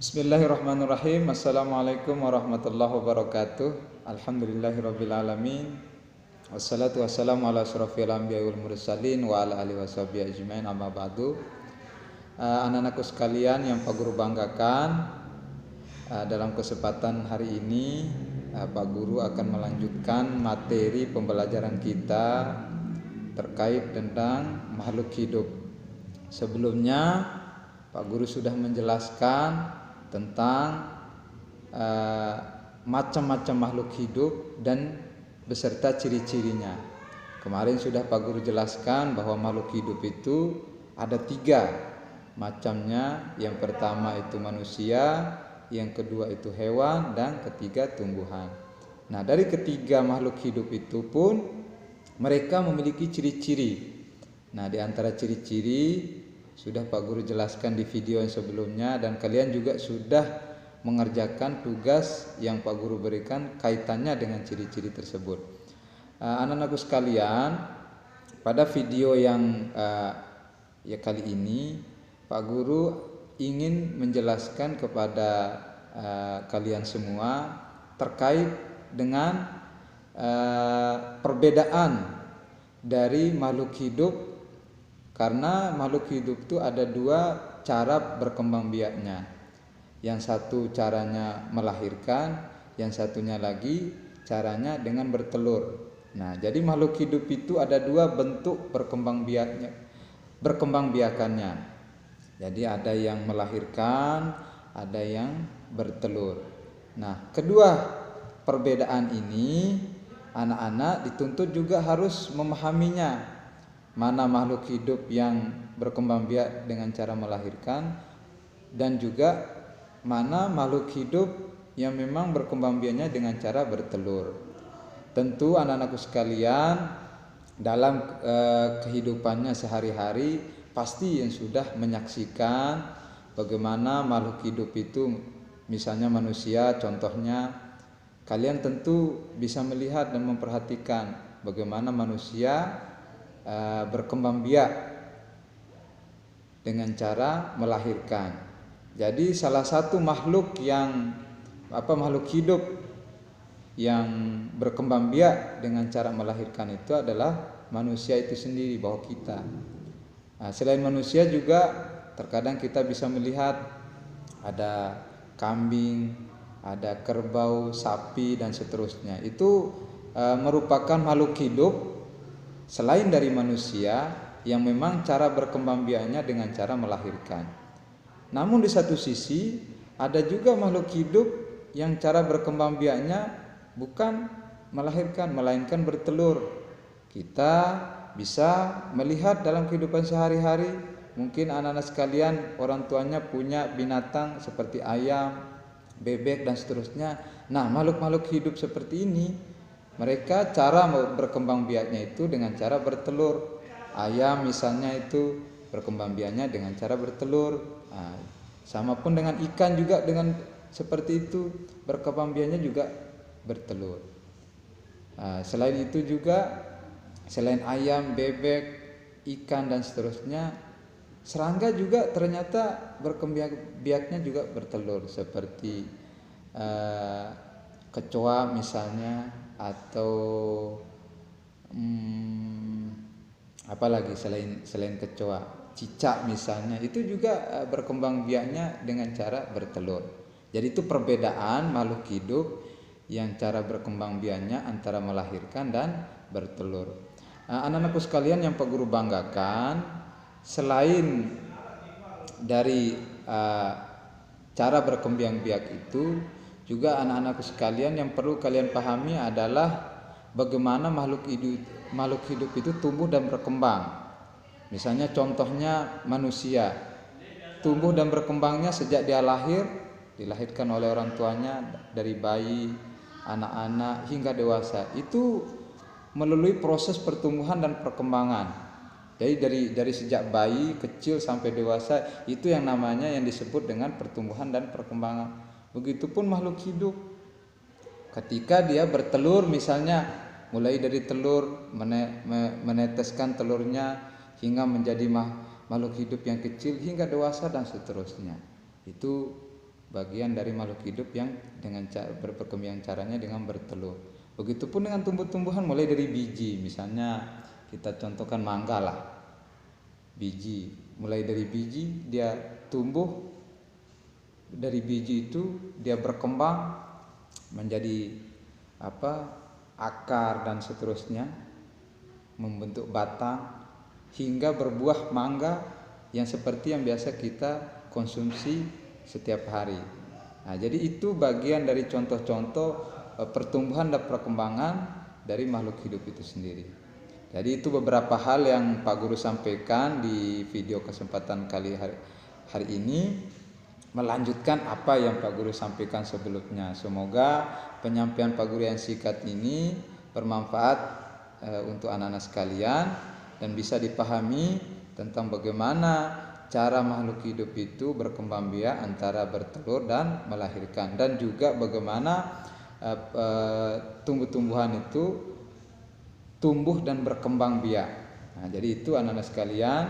Bismillahirrahmanirrahim. Assalamualaikum warahmatullahi wabarakatuh. Alhamdulillahirabbil alamin. Wassalatu wassalamu ala asyrofil anbiya'i wal mursalin wa ala alihi washabihi ajmain, amma ba'du. Anak-anakku sekalian yang Pak Guru banggakan, dalam kesempatan hari ini Pak Guru akan melanjutkan materi pembelajaran kita terkait tentang makhluk hidup. Sebelumnya Pak Guru sudah menjelaskan tentang macam-macam makhluk hidup dan beserta ciri-cirinya. Kemarin sudah Pak Guru jelaskan bahwa makhluk hidup itu ada 3 macamnya. Yang pertama itu manusia, yang kedua itu hewan, dan ketiga tumbuhan. Nah, dari ketiga makhluk hidup itu pun mereka memiliki ciri-ciri. Nah, di antara ciri-ciri sudah Pak Guru jelaskan di video yang sebelumnya, dan kalian juga sudah mengerjakan tugas yang Pak Guru berikan kaitannya dengan ciri-ciri tersebut. Anak-anakku sekalian, pada video yang kali ini Pak Guru ingin menjelaskan kepada kalian semua terkait dengan perbedaan dari makhluk hidup. Karena makhluk hidup itu ada 2 cara berkembang biaknya. Yang satu caranya melahirkan, yang satunya lagi caranya dengan bertelur. Nah, jadi makhluk hidup itu ada 2 bentuk berkembang biakannya. Jadi ada yang melahirkan, ada yang bertelur. Nah, kedua perbedaan ini anak-anak dituntut juga harus memahaminya. Mana makhluk hidup yang berkembang biak dengan cara melahirkan, dan juga mana makhluk hidup yang memang berkembang biaknya dengan cara bertelur. Tentu anak-anakku sekalian dalam kehidupannya sehari-hari pasti yang sudah menyaksikan bagaimana makhluk hidup itu, misalnya manusia contohnya, kalian tentu bisa melihat dan memperhatikan bagaimana manusia berkembang biak dengan cara melahirkan. Jadi salah satu makhluk hidup yang berkembang biak dengan cara melahirkan itu adalah manusia itu sendiri, bahwa kita. Nah, selain manusia juga terkadang kita bisa melihat ada kambing, ada kerbau, sapi, dan seterusnya. Itu merupakan makhluk hidup selain dari manusia yang memang cara berkembang biaknya dengan cara melahirkan. Namun di satu sisi ada juga makhluk hidup yang cara berkembang biaknya bukan melahirkan, melainkan bertelur. Kita bisa melihat dalam kehidupan sehari-hari, mungkin anak-anak sekalian orang tuanya punya binatang seperti ayam, bebek, dan seterusnya. Nah, makhluk-makhluk hidup seperti ini, mereka cara berkembang biaknya itu dengan cara bertelur. Ayam misalnya itu berkembang biaknya dengan cara bertelur. Nah, sama pun dengan ikan juga dengan seperti itu, berkembang biaknya juga bertelur. Nah, selain itu juga, selain ayam, bebek, ikan, dan seterusnya, serangga juga ternyata berkembang biaknya juga bertelur, seperti kecoa misalnya, atau apalagi selain kecoa, cicak misalnya, itu juga berkembang biaknya dengan cara bertelur. Jadi itu perbedaan makhluk hidup yang cara berkembang biaknya antara melahirkan dan bertelur. Anak-anakku sekalian yang Pak Guru banggakan, selain dari cara berkembang biak itu, juga anak-anakku sekalian yang perlu kalian pahami adalah bagaimana makhluk hidup itu tumbuh dan berkembang. Misalnya contohnya manusia, tumbuh dan berkembangnya sejak dia lahir, dilahirkan oleh orang tuanya, dari bayi, anak-anak hingga dewasa, itu melalui proses pertumbuhan dan perkembangan. Jadi dari sejak bayi kecil sampai dewasa, itu yang namanya yang disebut dengan pertumbuhan dan perkembangan. Begitupun makhluk hidup, ketika dia bertelur misalnya, mulai dari telur meneteskan telurnya hingga menjadi makhluk hidup yang kecil hingga dewasa dan seterusnya. Itu bagian dari makhluk hidup yang dengan berkembang caranya dengan bertelur. Begitupun dengan tumbuh-tumbuhan mulai dari biji, misalnya kita contohkan mangga lah. Biji, mulai dari biji dia tumbuh, dari biji itu dia berkembang menjadi akar dan seterusnya, membentuk batang hingga berbuah mangga yang seperti yang biasa kita konsumsi setiap hari. Nah, jadi itu bagian dari contoh-contoh pertumbuhan dan perkembangan dari makhluk hidup itu sendiri. Jadi itu beberapa hal yang Pak Guru sampaikan di video kesempatan hari ini, melanjutkan apa yang Pak Guru sampaikan sebelumnya. Semoga penyampaian Pak Guru yang singkat ini bermanfaat untuk anak-anak sekalian dan bisa dipahami tentang bagaimana cara makhluk hidup itu berkembang biak antara bertelur dan melahirkan, dan juga bagaimana tumbuh-tumbuhan itu tumbuh dan berkembang biak. Nah, jadi itu anak-anak sekalian,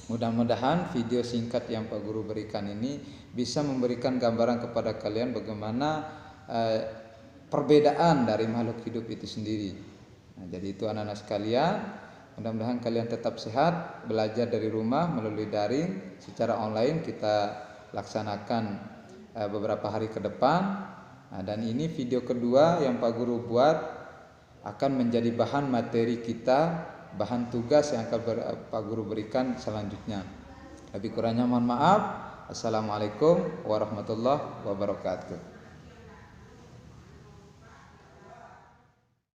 mudah-mudahan video singkat yang Pak Guru berikan ini bisa memberikan gambaran kepada kalian bagaimana perbedaan dari makhluk hidup itu sendiri. Nah, jadi itu anak-anak sekalian, mudah-mudahan kalian tetap sehat, belajar dari rumah melalui daring secara online kita laksanakan beberapa hari ke depan. Nah, dan ini video kedua yang Pak Guru buat akan menjadi bahan materi kita, bahan tugas yang akan Pak Guru berikan selanjutnya. Lebih kurangnya mohon maaf. Assalamualaikum warahmatullahi wabarakatuh.